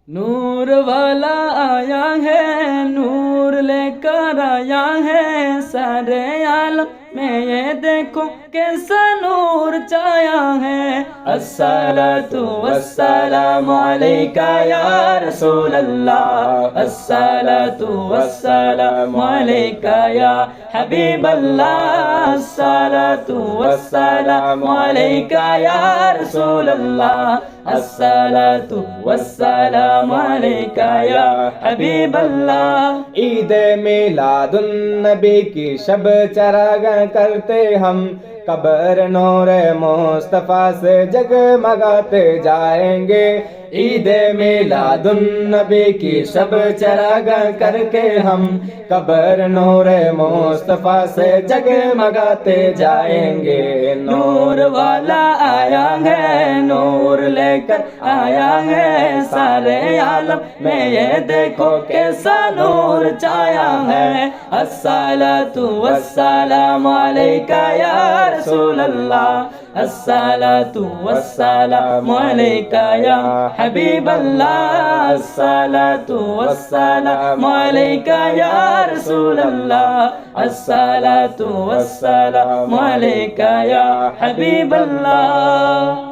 نور والا آیا ہے، نور لے کر آیا ہے، سارے عالم میں یہ دیکھو کیسا نور چھایا ہے۔ الصلاۃ والسلام علیکہ یا رسول اللہ، الصلاۃ والسلام علیکہ یا حبیب اللہ، الصلاۃ والسلام علیکہ یا رسول اللہ، الصلاۃ والسلام علیکہ یا حبیب اللہ۔ عید میلاد النبی کی شب چراغ کرتے ہم، قبر نور مصطفیٰ سے جگمگاتے جائیں گے۔ عید میلاد النبی کی شب چراغ کر کے ہم، قبر نور مصطفیٰ سے جگمگاتے جائیں گے۔ نور والا آیا ہے، نور لے کر آیا ہے، سارے عالم میں یہ دیکھو کیسا نور چھایا ہے۔ الصلاۃ والسلام علیکہ یا رسول اللہ، الصلاۃ والسلام علیکہ یا حبیب اللہ، الصلاۃ والسلام علیکہ یا رسول اللہ، الصلاۃ والسلام علیکہ یا حبیب اللہ۔